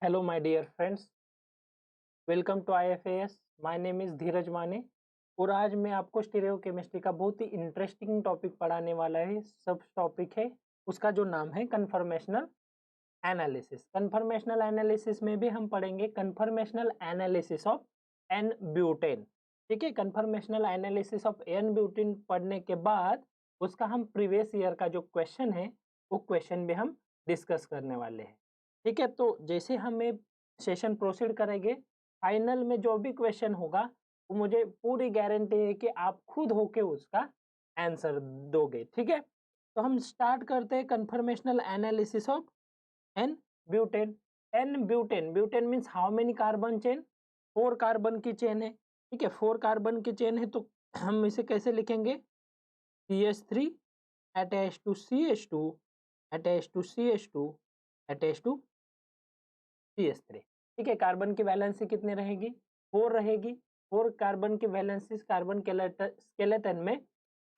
Hello, my dear friends. Welcome to IFAS. My name is Dheeraj Mane और आज मैं आपको स्टीरियोकेमिस्ट्री का बहुत ही इंटरेस्टिंग टॉपिक पढ़ाने वाला है. सब टॉपिक है उसका जो नाम है कन्फर्मेशनल एनालिसिस. कन्फर्मेशनल एनालिसिस में भी हम पढ़ेंगे conformational analysis of N butane. ठीक है, conformational analysis of N butane पढ़ने के बाद उसका हम प्रीवियस ईयर का जो क्वेश्चन है वो क्वेश्चन भी हम डिस्कस करने वाले हैं. ठीक है, तो जैसे हम ये सेशन प्रोसीड करेंगे, फाइनल में जो भी क्वेश्चन होगा वो मुझे पूरी गारंटी है कि आप खुद होके उसका आंसर दोगे. ठीक है, तो हम स्टार्ट करते हैं conformational analysis of N butane. N butane, butane means how many carbon chain? 4 carbon की चेन है. ठीक है, 4 कार्बन की चेन है तो हम इसे कैसे लिखेंगे? CH3 attach to CH2 attach to CH2 attach to CH3. ठीक है, कार्बन की वैलेंसी कितनी रहेगी? 4 रहेगी. 4 कार्बन की वैलेंसी कार्बन स्केलेटन में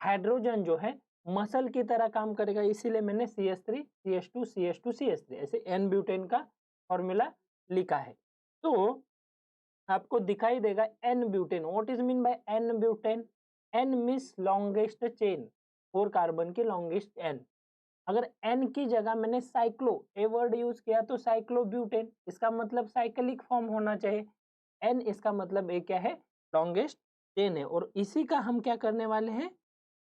हाइड्रोजन जो है मसल की तरह काम करेगा, इसीलिए मैंने CH3 CH2 CH2 CH3 ऐसे एन ब्यूटेन का फॉर्मूला लिखा है. तो आपको दिखाई देगा N butane. What is mean by N butane? N means longest chain, 4 carbon की लॉन्गेस्ट एन. अगर एन की जगह मैंने साइक्लो ए वर्ड यूज किया तो साइक्लोब्यूटेन, इसका मतलब साइक्लिक फॉर्म होना चाहिए. एन इसका मतलब ए क्या है? लॉन्गेस्ट चेन है. और इसी का हम क्या करने वाले हैं?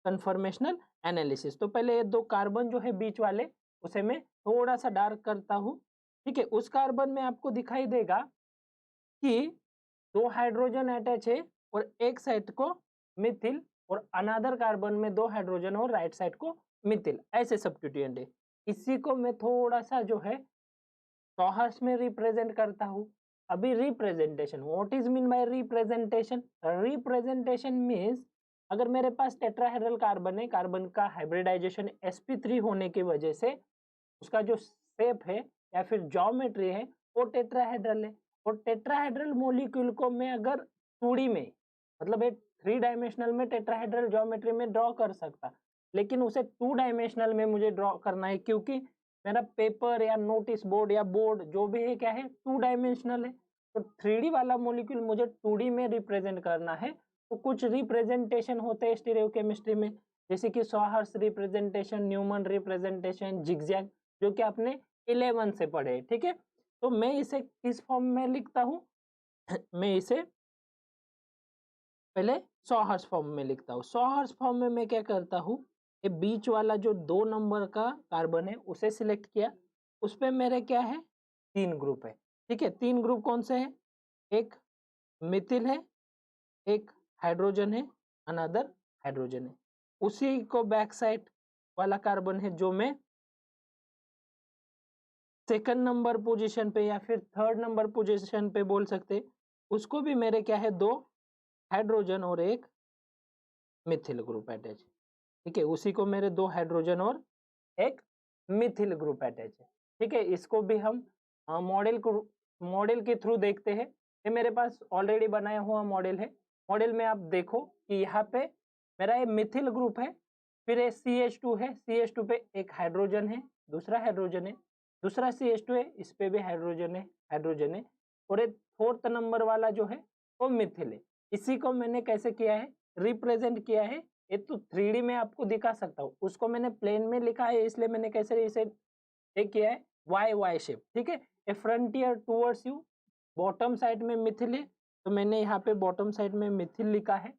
Conformational analysis. तो पहले ये 2 कार्बन जो है बीच वाले उसे मैं थोड़ा सा डार्क करता हूं. ठीक है, उस कार्बन में आपको दिखाई देगा कि 2 हाइड्रोजन अटैच है और एक साइड को मिथिल और अनदर कार्बन में 2 हाइड्रोजन और राइट साइड को मिथिल, ऐसे सब्स्टिट्यूएंट है. इसी को मैं थोड़ा सा जो है टॉहर्स में रिप्रेजेंट करता हूँ. अभी representation, what is mean bye representation? Representation means अगर मेरे पास टेट्राहेड्रल कार्बन है, कार्बन का हाइब्रिडाइजेशन sp3 होने की वजह से उसका जो शेप है या फिर ज्योमेट्री है वो टेट्राहेड्रल है. और टेट्राहेड्रल मॉलिक्यूल को मैं अगर 2D में, मतलब एक 3 डायमेंशनल में टेट्राहेड्रल ज्योमेट्री में ड्रॉ कर सकता, लेकिन उसे 2 डायमेंशनल में मुझे ड्रॉ करना है क्योंकि मेरा पेपर या नोटिस बोर्ड या बोर्ड जो भी है क्या है? 2 डायमेंशनल है. तो 3D वाला मॉलिक्यूल मुझे 2D में रिप्रेजेंट करना है. तो कुछ रिप्रेजेंटेशन होते हैं स्टीरियोकेमिस्ट्री में, जैसे कि sawhorse representation, Newman representation, zigzag, जो कि आपने 11 से पढ़े. ठीक है, तो मैं इसे किस फॉर्म में लिखता हूं? मैं इसे पहले सॉहर्स फॉर्म में लिखता हूँ. सॉहर्स फॉर्म में मैं क्या करता हूँ? ये बीच वाला जो 2 नंबर का कार्बन है उसे सिलेक्ट किया. उस पे मेरे क्या है? 3 ग्रुप है. ठीक है, 3 ग्रुप कौन से हैं? एक मिथिल है, एक हाइड्रोजन है, अनदर हाइड्रोजन है. उसी को बैक साइड वाला कार्बन है जो मैं सेकंड नंबर पोजीशन पे या फिर थर्ड नंबर पोजीशन पे बोल सकते, उसको भी मेरे क्या है? 2 हाइड्रोजन और एक मिथिल ग्रुप अटैच. ठीक है, उसी को मेरे 2 हाइड्रोजन और एक मिथिल ग्रुप अटैच है. ठीक है, इसको भी हम मॉडल के थ्रू देखते हैं. ये मेरे पास ऑलरेडी बनाया हुआ मॉडल है. मॉडल में आप देखो कि यहाँ पे मेरा ये मिथिल ग्रुप है, फिर ये CH2 है, CH2 पे एक हाइड्रोजन है, दूसरा हाइड्रोजन है, दूसरा CH2 है, इस पे भी हाइड्रोजन है और एक 4th नंबर वाला जो है वो मिथिल है. इसी को मैंने कैसे किया है? रिप्रेजेंट किया है. ये तो 3D में आपको दिखा सकता हूँ, उसको मैंने प्लेन में लिखा है, इसलिए मैंने कैसे इसे एक किया है? Y shape. ठीक है, a frontier towards you, bottom side में मिथिल है तो मैंने यहाँ पे बॉटम साइड में मिथिल लिखा है.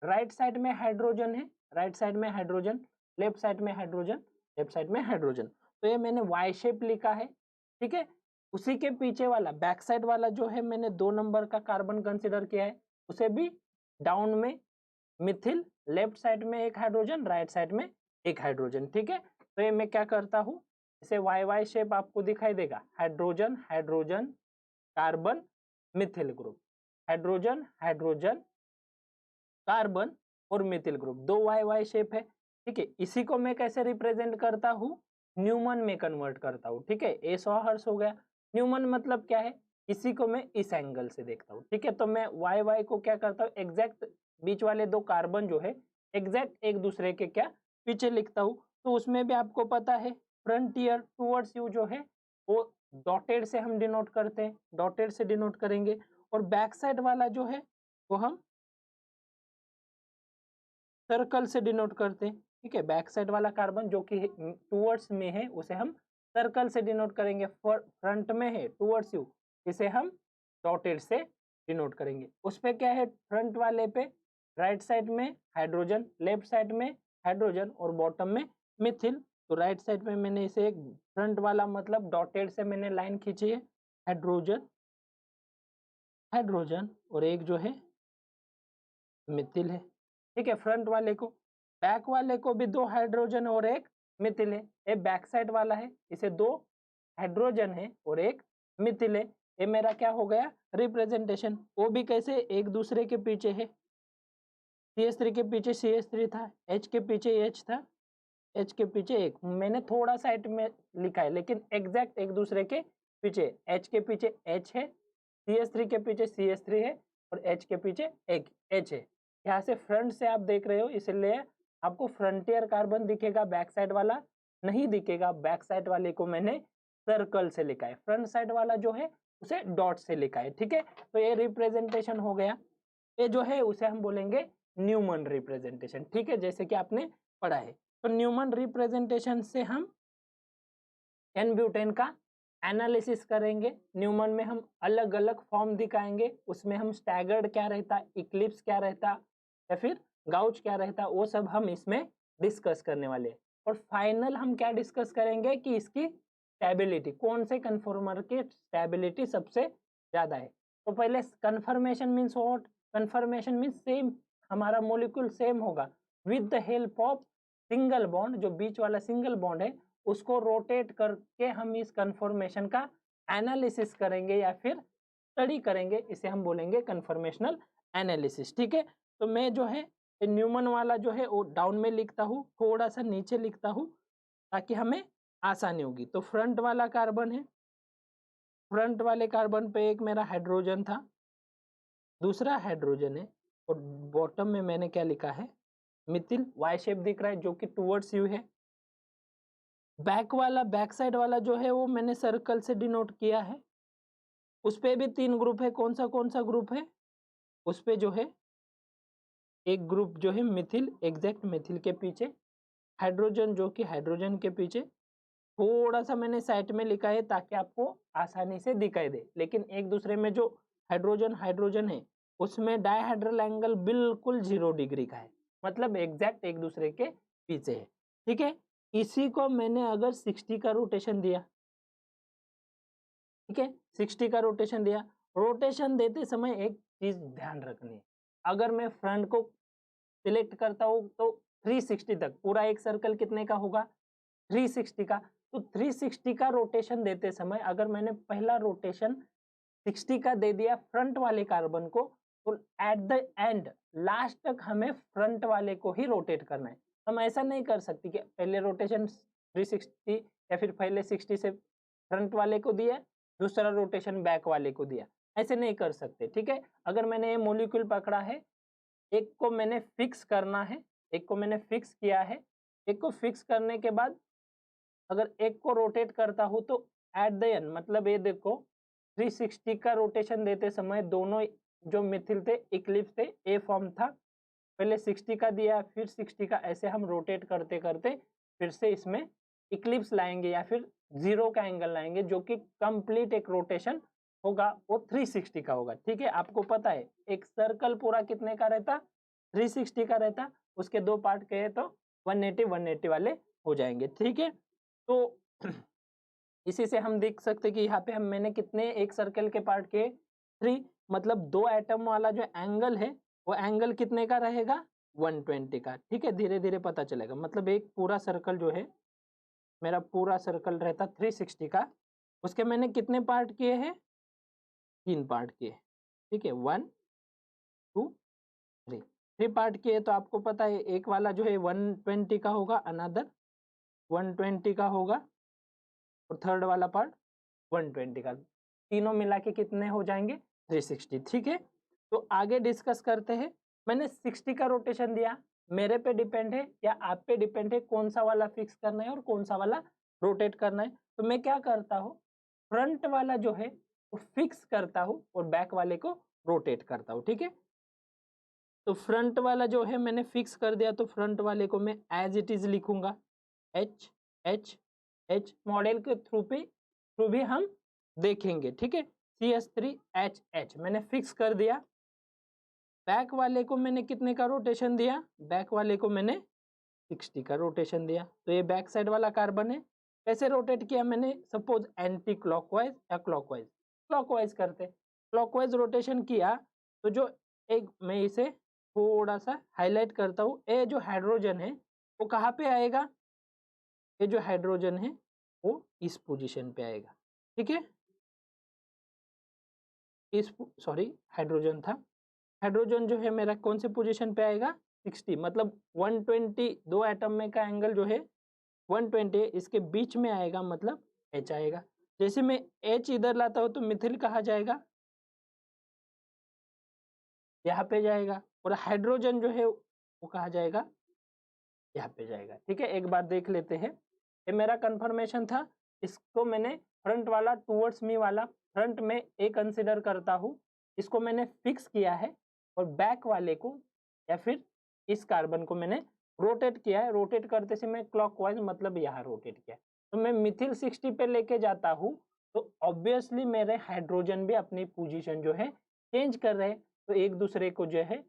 राइट साइड में हाइड्रोजन है, राइट साइड में हाइड्रोजन, लेफ्ट साइड में हाइड्रोजन, लेफ्ट साइड में हाइड्रोजन. तो ये मैंने वाई शेप लिखा है. ठीक है, उसी के पीछे वाला बैक साइड वाला जो है मैंने 2 नंबर का कार्बन कंसिडर किया है, उसे भी डाउन में मिथिल, लेफ्ट साइड में एक हाइड्रोजन, राइट साइड में एक हाइड्रोजन. ठीक है, तो ये मैं क्या करता हूँ? इसे वाई शेप आपको दिखाई देगा. Hydrogen hydrogen carbon methyl group, hydrogen hydrogen carbon और मिथिल ग्रुप, 2 वाई शेप है. ठीक है, इसी को मैं कैसे रिप्रेजेंट करता हूँ? न्यूमन में कन्वर्ट करता हूँ. ठीक है, ए सॉहर्स हो गया. न्यूमन मतलब क्या है? इसी को मैं इस एंगल से देखता हूँ. ठीक है, तो मैं वाई को क्या करता हूँ? एग्जैक्ट बीच वाले 2 कार्बन जो है एग्जैक्ट एक दूसरे के क्या पीछे लिखता हूँ. तो उसमें भी आपको पता है फ्रंटियर टूवर्ड्स यू जो है वो डॉटेड से हम डिनोट करते हैं, डॉटेड से डिनोट करेंगे। और बैक साइड वाला जो है वो हम सर्कल से डिनोट करते हैं, ठीक है। बैक साइड वाला कार्बन जो कि टूवर्ड्स में है उसे हम सर्कल से डिनोट करेंगे, फ्रंट में है टूवर्ड्स यू, इसे हम डॉटेड से डिनोट करेंगे। उस पे क्या है, फ्रंट वाले पे राइट साइड में हाइड्रोजन, लेफ्ट साइड में हाइड्रोजन और बॉटम में मिथिल। तो राइट साइड में मैंने इसे एक फ्रंट वाला मतलब डॉटेड से मैंने लाइन खींची है, हाइड्रोजन हाइड्रोजन और एक जो है मिथिल है, ठीक है, फ्रंट वाले को। बैक वाले को भी 2 हाइड्रोजन और एक मिथिल है। ये बैक साइड वाला है, इसे 2 हाइड्रोजन है और एक मिथिल है। ये मेरा क्या हो गया, रिप्रेजेंटेशन। वो भी कैसे, एक दूसरे के पीछे है। CH3 के पीछे CH3 था, H के पीछे H था, H के पीछे एक, मैंने थोड़ा साइड में लिखा है लेकिन एग्जैक्ट एक दूसरे के पीछे। H के पीछे H है, CH3 के पीछे CH3 है और H के पीछे एक H है। यहाँ से फ्रंट से आप देख रहे हो, इसलिए आपको फ्रंटियर कार्बन दिखेगा, बैक साइड वाला नहीं दिखेगा। बैक साइड वाले को मैंने सर्कल से लिखा है, फ्रंट साइड वाला जो है उसे डॉट से लिखा है, ठीक है। तो ये रिप्रेजेंटेशन हो गया। ये जो है उसे हम बोलेंगे न्यूमन रिप्रेजेंटेशन, ठीक है, जैसे कि आपने पढ़ा है। तो न्यूमन रिप्रेजेंटेशन से हम एन ब्यूटेन का एनालिसिस करेंगे। न्यूमन में हम अलग अलग फॉर्म दिखाएंगे, उसमें हम स्टैगर्ड क्या रहता, इक्लिप्स क्या रहता या फिर गाउच क्या रहता, वो सब हम इसमें डिस्कस करने वाले हैं। और फाइनल हम क्या डिस्कस करेंगे कि इसकी स्टेबिलिटी, कौन से कन्फॉर्मर की स्टेबिलिटी सबसे ज्यादा है। तो पहले conformation means what, conformation means same, हमारा मॉलिक्यूल सेम होगा with the help of single bond, जो बीच वाला सिंगल बॉन्ड है उसको रोटेट करके हम इस कन्फर्मेशन का एनालिसिस करेंगे या फिर स्टडी करेंगे, इसे हम बोलेंगे कन्फर्मेशनल एनालिसिस, ठीक है। तो मैं जो है न्यूमन वाला जो है वो डाउन में लिखता हूँ, थोड़ा सा नीचे लिखता हूँ ताकि हमें आसानी होगी। तो फ्रंट वाला कार्बन है, फ्रंट वाले कार्बन पे एक मेरा हाइड्रोजन था, दूसरा हाइड्रोजन है और बॉटम में मैंने क्या लिखा है, मिथिल, वाई शेप दिख रहा है जो कि टूवर्ड्स यू है। बैक वाला, बैक साइड वाला जो है वो मैंने सर्कल से डिनोट किया है। उस पे भी 3 ग्रुप है, कौन सा ग्रुप है, उस पे जो है एक ग्रुप जो है मिथिल, एग्जैक्ट मिथिल के पीछे, हाइड्रोजन जो कि हाइड्रोजन के पीछे। थोड़ा सा मैंने साइड में लिखा है ताकि आपको आसानी से दिखाई दे, लेकिन एक दूसरे में जो हाइड्रोजन हाइड्रोजन है उसमें डायहाइड्रल एंगल बिल्कुल 0 डिग्री का है, मतलब एग्जैक्ट एक दूसरे के पीछे है, ठीक है। इसी को मैंने अगर 60 का रोटेशन दिया, ठीक है, 60 का रोटेशन दिया, रोटेशन देते समय एक चीज ध्यान रखनी है, अगर मैं फ्रंट को सिलेक्ट करता हूं तो 360 तक, पूरा एक सर्कल कितने का होगा, 360 का। तो 360 का रोटेशन देते समय अगर मैंने पहला रोटेशन 60 का दे दिया फ्रंट वाले कार्बन को, तो एट द एंड लास्ट तक हमें फ्रंट वाले को ही रोटेट करना है। हम ऐसा नहीं कर सकते कि पहले रोटेशन 360 या फिर पहले 60 से फ्रंट वाले को दिया, दूसरा रोटेशन बैक वाले को दिया, ऐसे नहीं कर सकते, ठीक है। अगर मैंने ये मॉलिक्यूल पकड़ा है, एक को मैंने फिक्स करना है, एक को मैंने फिक्स किया है, एक को फिक्स करने के बाद अगर एक को रोटेट करता हूं तो एट द एंड, मतलब ये देखो 360 का रोटेशन देते समय दोनों जो मिथिल थे इक्लिप्स थे, ए फॉर्म था, पहले 60 का दिया फिर 60 का, ऐसे हम रोटेट करते करते फिर से इसमें इक्लिप्स लाएंगे या फिर 0 का एंगल लाएंगे, जो कि कंप्लीट एक रोटेशन होगा वो 360 का होगा, ठीक है। आपको पता है एक सर्कल पूरा कितने का रहता, 360 का रहता, उसके 2 पार्ट कहे तो 180 180 वाले हो जाएंगे, ठीक है। तो इसी से हम देख सकते कि यहाँ पे हम मैंने कितने एक सर्कल के पार्ट के 3, मतलब 2 एटम वाला जो एंगल है वो एंगल कितने का रहेगा, 120 का, ठीक है। धीरे धीरे पता चलेगा, मतलब एक पूरा सर्कल जो है मेरा पूरा सर्कल रहता 360 का, उसके मैंने कितने पार्ट किए हैं, 3 पार्ट किए, ठीक है, 1 2 3, 3 पार्ट किए। तो आपको पता है एक वाला जो है 120 का होगा, अनदर 120 का होगा और थर्ड वाला पार्ट 120 का, तीनों मिला के कितने हो जाएंगे 360, ठीक है। तो आगे डिस्कस करते हैं। मैंने 60 का रोटेशन दिया, मेरे पे डिपेंड है या आप पे डिपेंड है कौन सा वाला फिक्स करना है और कौन सा वाला रोटेट करना है। तो मैं क्या करता हूँ, फ्रंट वाला जो है वो फिक्स करता हूँ और बैक वाले को रोटेट करता हूँ, ठीक है। तो फ्रंट वाला जो है मैंने फिक्स कर दिया, तो फ्रंट वाले को मैं एज इट इज लिखूंगा, एच एच एच। मॉडल के थ्रू भी हम देखेंगे, ठीक है। CS3H मैंने फिक्स कर दिया। बैक वाले को मैंने कितने का रोटेशन दिया, बैक वाले को मैंने 60 का रोटेशन दिया। तो ये बैक साइड वाला कार्बन है। कैसे रोटेट किया मैंने, सपोज एंटी क्लॉकवाइज या क्लॉकवाइज, क्लॉकवाइज करते, क्लॉकवाइज रोटेशन किया तो जो एक, मैं इसे थोड़ा सा हाईलाइट करता हूँ, ये जो हाइड्रोजन है वो कहाँ पे आएगा, ये जो हाइड्रोजन है वो इस पोजीशन पे आएगा, ठीक है। सॉरी हाइड्रोजन था, हाइड्रोजन जो है मेरा कौन से पोजीशन पे आएगा, 60, मतलब 120, दो एटम में का एंगल जो है 120, इसके बीच में आएगा, मतलब H आएगा। जैसे मैं H इधर लाता हूँ तो मिथिल कहाँ जाएगा, यहाँ पे जाएगा, और हाइड्रोजन जो है वो कहाँ जाएगा, यहाँ पे जाएगा, ठीक है। एक बार देख लेते हैं, ये मेरा कंफर्मेशन था, इसको मैंने फ्रंट वाला टूवर्ड्स मी वाला फ्रंट में ए कंसिडर करता हूँ, इसको मैंने फिक्स किया है, और बैक वाले को या फिर इस कार्बन को मैंने रोटेट किया है। रोटेट करते से मैं क्लॉकवाइज मतलब यहाँ रोटेट किया, तो मैं मिथिल 60 पे लेके जाता हूँ, तो ऑब्वियसली मेरे हाइड्रोजन भी अपनी पोजीशन जो है चेंज कर रहे हैं, तो एक दूसरे को जो है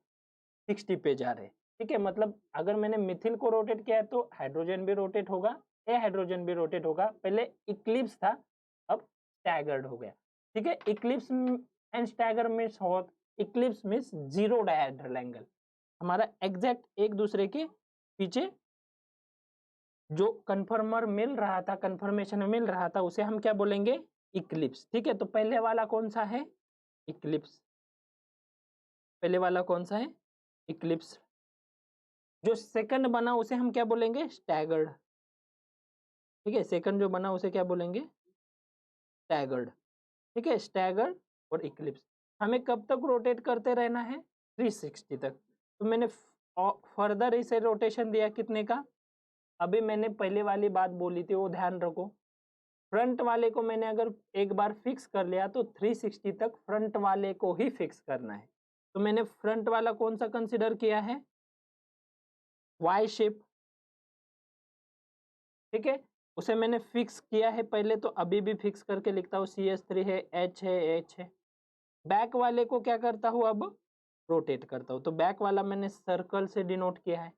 60 पे जा रहे हैं, ठीक है। मतलब अगर मैंने मिथिल को रोटेट किया है तो हाइड्रोजन भी रोटेट होगा, ये हाइड्रोजन भी रोटेट होगा। पहले इक्लिप्स था, अब स्टैगर्ड हो गया, ठीक है। Eclipse and stagger means what, eclipse means zero dihedral angle, हमारा एग्जैक्ट एक दूसरे के पीछे जो कन्फर्मर मिल रहा था, कन्फर्मेशन मिल रहा था, उसे हम क्या बोलेंगे, इक्लिप्स, ठीक है। तो पहले वाला कौन सा है, इक्लिप्स, पहले वाला कौन सा है, इक्लिप्स। जो सेकंड बना उसे हम क्या बोलेंगे, स्टैगर्ड, ठीक है। सेकंड जो बना उसे क्या बोलेंगे, स्टैगर्ड, ठीक है। स्टैगर्ड और इक्लिप्स हमें कब तक रोटेट करते रहना है, 360 तक। तो मैंने फर्दर इसे रोटेशन दिया कितने का, अभी मैंने पहले वाली बात बोली थी वो ध्यान रखो, फ्रंट वाले को मैंने अगर एक बार फिक्स कर लिया तो 360 तक फ्रंट वाले को ही फिक्स करना है। तो मैंने फ्रंट वाला कौन सा कंसिडर किया है, वाई शेप, ठीक है। उसे मैंने फिक्स किया है पहले, तो अभी भी फिक्स करके लिखता हूँ, CS3 है, H है, H है। बैक वाले को क्या करता हूँ, अब रोटेट करता हूँ, तो बैक वाला मैंने सर्कल से डिनोट किया है,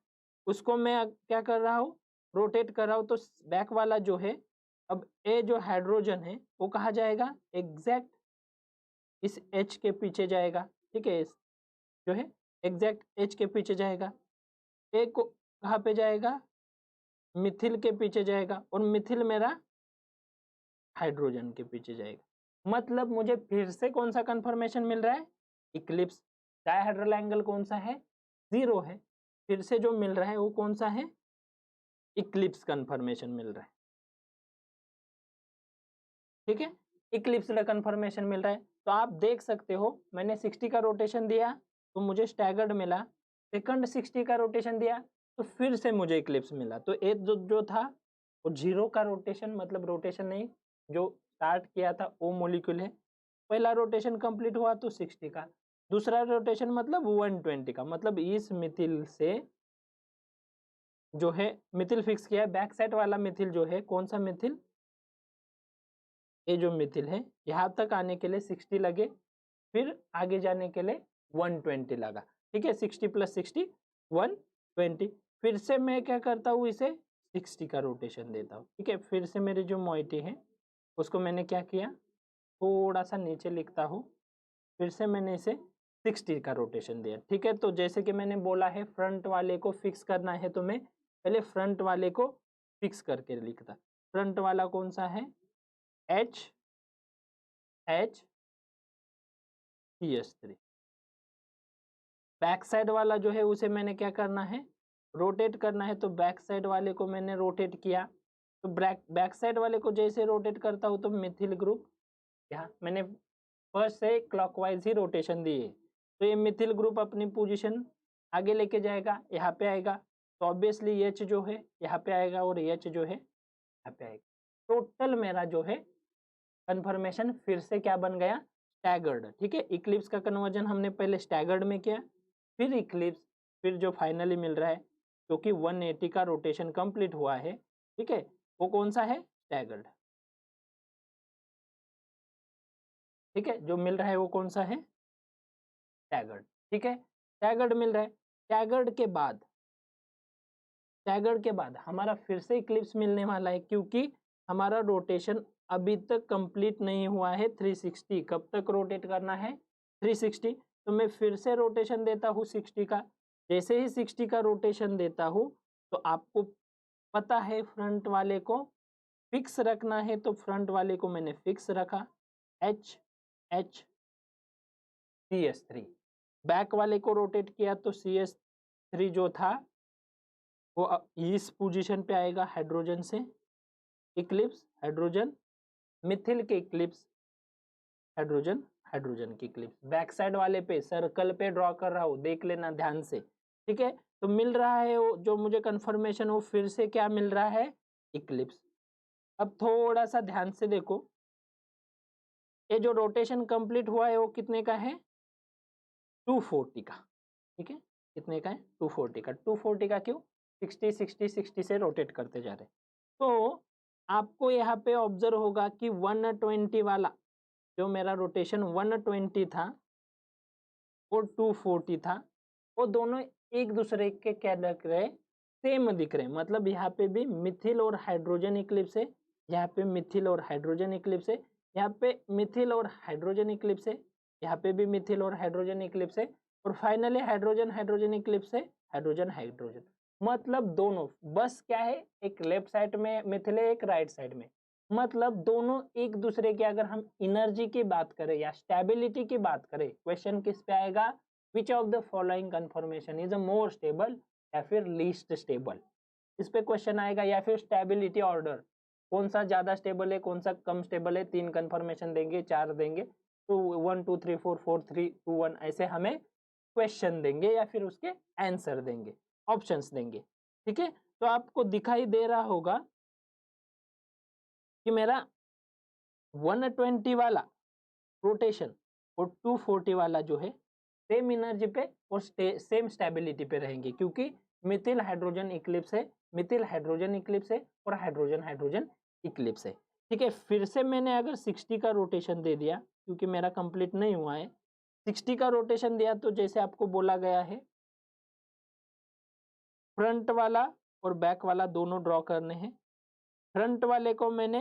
उसको मैं क्या कर रहा हूँ, रोटेट कर रहा हूँ। तो बैक वाला जो है, अब ए जो हाइड्रोजन है वो कहाँ जाएगा, एग्जैक्ट इस H के पीछे जाएगा, ठीक है। इस जो है एग्जैक्ट H के पीछे जाएगा, ए को कहाँ पे जाएगा, मिथिल के पीछे जाएगा, और मिथिल मेरा हाइड्रोजन के पीछे जाएगा। मतलब मुझे फिर से कौन सा कंफर्मेशन मिल रहा है, इक्लिप्स। डायहेड्रल एंगल कौन सा है, 0 है, फिर से जो मिल रहा है वो कौन सा है, इक्लिप्स कंफर्मेशन मिल रहा है, ठीक है। इक्लिप्स का कंफर्मेशन मिल रहा है। तो आप देख सकते हो मैंने 60 का रोटेशन दिया तो मुझे स्टैगर्ड मिला, सेकंड 60 का रोटेशन दिया तो फिर से मुझे इक्लिप्स मिला। तो एक जो था वो 0 का रोटेशन, मतलब रोटेशन नहीं, जो स्टार्ट किया था वो मॉलिक्यूल है, पहला रोटेशन कंप्लीट हुआ तो 60 का, दूसरा रोटेशन मतलब 120 का, मतलब इस मिथिल से जो है मिथिल फिक्स किया है। बैक साइड वाला मिथिल जो है, कौन सा मिथिल, ये जो मिथिल है, यहाँ तक आने के लिए 60 लगे, फिर आगे जाने के लिए 120 लगा, ठीक है। 60 + 60 120। फिर से मैं क्या करता हूँ, इसे 60 का रोटेशन देता हूँ, ठीक है। फिर से मेरी जो मोइटी है उसको मैंने क्या किया, थोड़ा सा नीचे लिखता हूँ, फिर से मैंने इसे 60 का रोटेशन दिया, ठीक है। तो जैसे कि मैंने बोला है फ्रंट वाले को फिक्स करना है, तो मैं पहले फ्रंट वाले को फिक्स करके लिखता। फ्रंट वाला कौन सा है, H CS3। बैक साइड वाला जो है उसे मैंने क्या करना है, रोटेट करना है, तो बैक साइड वाले को मैंने रोटेट किया। तो बैक साइड वाले को जैसे रोटेट करता हूँ तो मिथिल ग्रुप, यहाँ मैंने फर्स्ट से क्लॉकवाइज ही रोटेशन दी है, तो ये मिथिल ग्रुप अपनी पोजीशन आगे लेके जाएगा, यहाँ पे आएगा, तो ऑब्वियसली H जो है यहाँ पे आएगा और H जो है यहाँ पे आएगा। टोटल मेरा जो है कन्फर्मेशन फिर से क्या बन गया, स्टैगर्ड। ठीक है, इक्लिप्स का कन्वर्जन हमने पहले स्टैगर्ड में किया, फिर इक्लिप्स, फिर जो फाइनली मिल रहा है क्योंकि 180 का रोटेशन कंप्लीट हुआ है, ठीक है, वो कौन सा है, स्टैगर्ड। ठीक है, जो मिल रहा है वो कौन सा है, स्टैगर्ड। ठीक है, स्टैगर्ड मिल रहा है। स्टैगर्ड के बाद हमारा फिर से इक्लिप्स मिलने वाला है क्योंकि हमारा रोटेशन अभी तक कंप्लीट नहीं हुआ है 360। कब तक रोटेट करना है, 360। तो मैं फिर से रोटेशन देता हूँ 60 का। जैसे ही 60 का रोटेशन देता हूँ तो आपको पता है फ्रंट वाले को फिक्स रखना है, तो फ्रंट वाले को मैंने फिक्स रखा, एच एच CS3। बैक वाले को रोटेट किया तो CS3 जो था वो इस पोजीशन पे आएगा, हाइड्रोजन से इक्लिप्स, हाइड्रोजन, मिथिल के इक्लिप्स, हाइड्रोजन, हाइड्रोजन की इक्लिप्स। बैक साइड वाले पे सर्कल पे ड्रॉ कर रहा हूँ, देख लेना ध्यान से। ठीक है, तो मिल रहा है वो जो मुझे कंफर्मेशन, वो फिर से क्या मिल रहा है, इक्लिप्स। अब थोड़ा सा ध्यान से देखो, ये जो रोटेशन कंप्लीट हुआ है वो कितने का है, 240 का। ठीक है, कितने का है, 240 का। 240 का क्यों, 60 60 60 से रोटेट करते जा रहे। तो आपको यहाँ पे ऑब्जर्व होगा कि 120 वाला जो मेरा रोटेशन 120 था और 240 था, वो दोनों एक दूसरे के क्या दिख रहे, सेम दिख रहे। मतलब यहाँ पे भी मिथिल और हाइड्रोजन इक्लिप्स है, यहाँ पे मिथिल और हाइड्रोजन इक्लिप्स है, यहाँ पे मिथिल और हाइड्रोजन इक्लिप्स है, यहाँ पे भी मिथिल और हाइड्रोजन इक्लिप्स है, और फाइनली हाइड्रोजन हाइड्रोजन इक्लिप्स है, हाइड्रोजन हाइड्रोजन। मतलब दोनों, बस क्या है, एक लेफ्ट साइड में मिथिल है, एक राइट साइड में। मतलब दोनों एक दूसरे के, अगर हम एनर्जी की बात करें या स्टेबिलिटी की बात करें, क्वेश्चन किस पे आएगा, which of the following conformation is a more stable या फिर लीस्ट स्टेबल, इस पे क्वेश्चन आएगा। या फिर स्टेबिलिटी ऑर्डर, कौन सा ज्यादा स्टेबल है, कौन सा कम स्टेबल है, 3 कन्फर्मेशन देंगे, 4 देंगे, तो 1 2 3 4 4 3 2 1 ऐसे हमें क्वेश्चन देंगे या फिर उसके आंसर देंगे, ऑप्शंस देंगे। ठीक है, तो आपको दिखाई दे रहा होगा कि मेरा 120 वाला रोटेशन और 240 वाला जो है सेम एनर्जी पे और सेम स्टेबिलिटी पे रहेंगे, क्योंकि मिथिल हाइड्रोजन इक्लिप्स है, मिथिल हाइड्रोजन इक्लिप्स है और हाइड्रोजन हाइड्रोजन इक्लिप्स है। ठीक है, फिर से मैंने अगर 60 का रोटेशन दे दिया, क्योंकि मेरा कंप्लीट नहीं हुआ है, 60 का रोटेशन दिया तो जैसे आपको बोला गया है फ्रंट वाला और बैक वाला दोनों ड्रॉ करने हैं। फ्रंट वाले को मैंने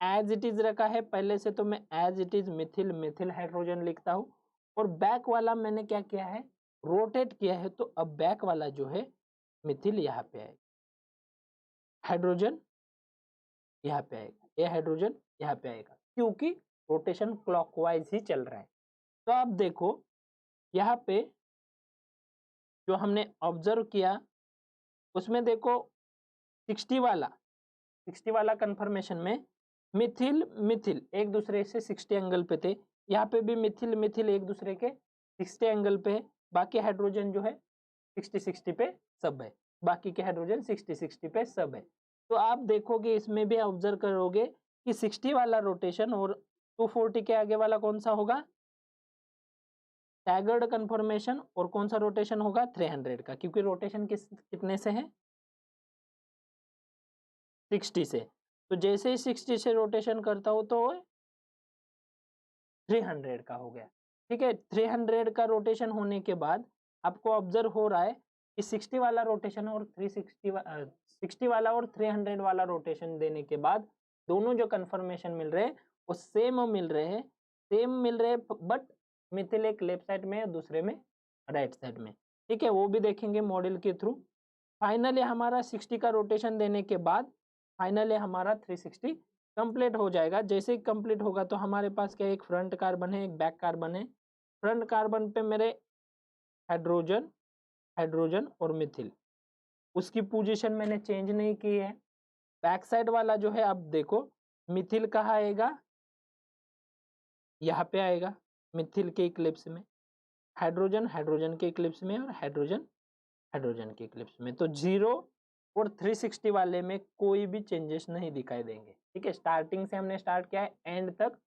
एज इट इज रखा है पहले से, तो मैं as it is methyl methyl hydrogen लिखता हूँ। और बैक वाला मैंने क्या किया है, रोटेट किया है, तो अब बैक वाला जो है मिथिल यहाँ पे आएगा, हाइड्रोजन यहाँ पे आएगा, ये हाइड्रोजन यहाँ पे आएगा, क्योंकि रोटेशन क्लॉकवाइज ही चल रहा है। तो आप देखो यहाँ पे जो हमने ऑब्जर्व किया उसमें देखो 60 वाला कंफर्मेशन में मिथिल मिथिल एक दूसरे से 60 एंगल पे थे, यहाँ पे भी मिथिल मिथिल एक दूसरे के 60 एंगल पे है। बाकी हाइड्रोजन जो है 60-60 पे सब है, बाकी के हाइड्रोजन 60-60 पे सब है। तो आप देखोगे इसमें भी ऑब्जर्व करोगे कि 60 वाला रोटेशन और 240 के आगे वाला कौन सा होगा, स्टैगर्ड कन्फर्मेशन, और कौन सा रोटेशन होगा, 300 का, क्योंकि रोटेशन कितने से है, 60 से। तो जैसे ही 60 से रोटेशन करता हो तो 300 का हो गया। ठीक है, 300 का रोटेशन होने के बाद आपको ऑब्जर्व हो रहा है कि 60 वाला रोटेशन और 60 वाला और 300 वाला रोटेशन देने के बाद दोनों जो कन्फर्मेशन मिल रहे हैं वो सेम मिल रहे हैं, बट मिथिल एक लेफ्ट साइड में है, दूसरे में राइट साइड में। ठीक है, वो भी देखेंगे मॉडल के थ्रू। फाइनली हमारा 60 का रोटेशन देने के बाद फाइनली हमारा 360 कंप्लीट हो जाएगा। जैसे ही कंप्लीट होगा तो हमारे पास क्या, एक फ्रंट कार्बन है, एक बैक कार्बन है। फ्रंट कार्बन पे मेरे हाइड्रोजन हाइड्रोजन और मिथिल, उसकी पोजीशन मैंने चेंज नहीं की है। बैक साइड वाला जो है, अब देखो मिथिल कहाँ आएगा, यहाँ पे आएगा मिथिल के इक्लिप्स में, हाइड्रोजन हाइड्रोजन के इक्लिप्स में, और हाइड्रोजन हाइड्रोजन के इक्लिप्स में। तो 0 और 360 वाले में कोई भी चेंजेस नहीं दिखाई देंगे। ठीक है, स्टार्टिंग से हमने स्टार्ट किया है, एंड तक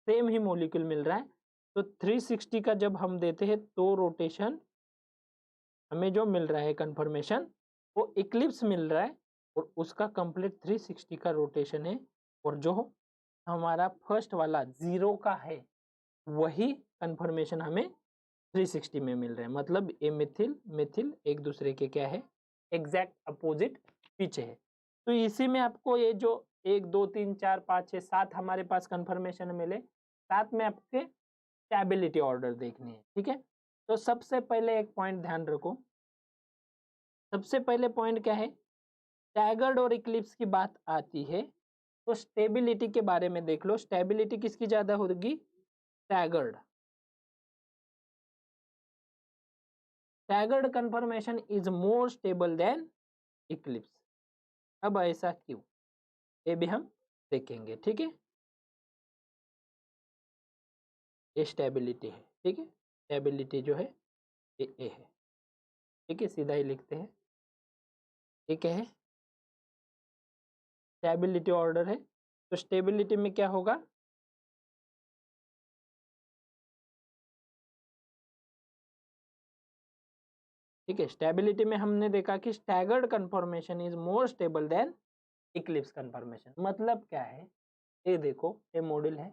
सेम ही मॉलिक्यूल मिल रहा है। तो 360 का जब हम देते हैं तो रोटेशन हमें जो मिल रहा है कन्फर्मेशन वो इक्लिप्स मिल रहा है, और उसका कंप्लीट 360 का रोटेशन है, और जो हमारा फर्स्ट वाला 0 का है वही कन्फर्मेशन हमें 360 में मिल रहे हैं। मतलब ये मिथिल एक दूसरे के क्या है, एग्जैक्ट अपोजिट पीछे है। तो इसी में आपको ये जो 1 2 3 4 5 6 7 हमारे पास कन्फर्मेशन मिले, साथ में आपके स्टेबिलिटी ऑर्डर देखनी है। ठीक है, तो सबसे पहले एक पॉइंट ध्यान रखो, सबसे पहले पॉइंट क्या है, स्टैगर्ड और इक्लिप्स की बात आती है तो स्टेबिलिटी के बारे में देख लो। स्टेबिलिटी किसकी ज्यादा होगी, staggered. Staggered confirmation is more stable then Eclipse. अब ऐसा क्यों, ये भी हम देखेंगे। ठीक है, ये स्टेबिलिटी है। ठीक है, स्टेबिलिटी जो है ये ए है। ठीक है, सीधा ही लिखते हैं, ये क्या है, स्टेबिलिटी ऑर्डर है। तो स्टेबिलिटी में क्या होगा, ठीक है, स्टेबिलिटी में हमने देखा कि staggered confirmation is more stable then Eclipse confirmation. मतलब क्या है, ये देखो ये मॉडल है,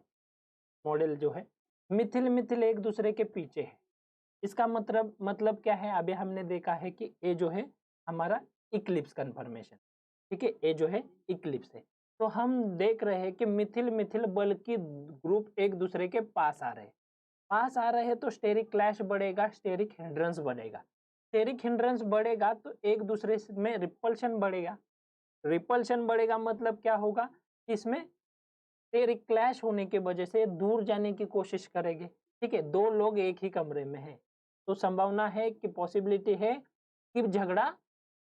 मॉडल जो है मिथिल एक दूसरे के पीछे है। इसका मतलब क्या है, अभी हमने देखा है कि ये जो है हमारा इक्लिप्स कंफर्मेशन। ठीक है, ये जो है इक्लिप्स है। तो हम देख रहे हैं कि मिथिल बल्कि ग्रुप एक दूसरे के पास आ रहे हैं तो स्टेरिक क्लैश बढ़ेगा, स्टेरिक हिंड्रेंस बढ़ेगा। स्टेरिक हिंड्रेंस बढ़ेगा तो एक दूसरे में रिपल्शन बढ़ेगा। रिपल्शन बढ़ेगा मतलब क्या होगा, इसमें स्टेरिक क्लैश होने की वजह से दूर जाने की कोशिश करेंगे। ठीक है, दो लोग एक ही कमरे में हैं तो संभावना है कि पॉसिबिलिटी है कि झगड़ा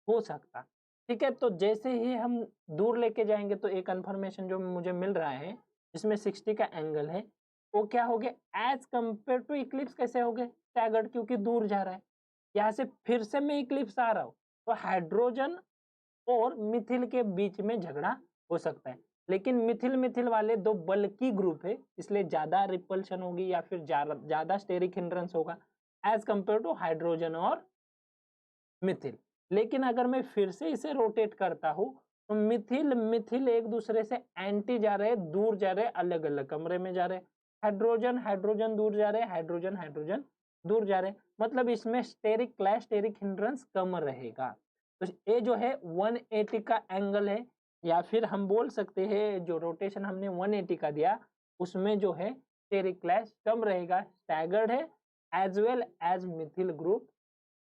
हो सकता। ठीक है, तो जैसे ही हम दूर लेके जाएंगे तो एक कन्फर्मेशन जो मुझे मिल रहा है जिसमें 60 का एंगल है वो क्या हो गया, एज कंपेयर टू इक्लिप्स कैसे हो गए, स्टैगर्ड, क्योंकि दूर जा रहा है। यहाँ से फिर से मैं इक्लिप्स आ रहा हूँ तो हाइड्रोजन और मिथिल के बीच में झगड़ा हो सकता है। लेकिन मिथिल वाले दो बल्कि ग्रुप है इसलिए ज्यादा रिपल्शन होगी या फिर ज्यादा स्टेरिक हिंड्रेंस होगा एज कंपेयर टू हाइड्रोजन और मिथिल। लेकिन अगर मैं फिर से इसे रोटेट करता हूँ तो मिथिल एक दूसरे से एंटी जा रहे, दूर जा रहे, अलग अलग कमरे में जा रहे। हाइड्रोजन दूर जा रहे, हाइड्रोजन दूर जा रहे, मतलब इसमें स्टेरिक क्लैश, स्टेरिक हिंड्रेंस कम रहेगा। तो ये जो है 180 का एंगल है, या फिर हम बोल सकते हैं जो रोटेशन हमने 180 का दिया उसमें जो है स्टेरिक क्लैश कम रहेगा, स्टैगर्ड है, as well as methyl group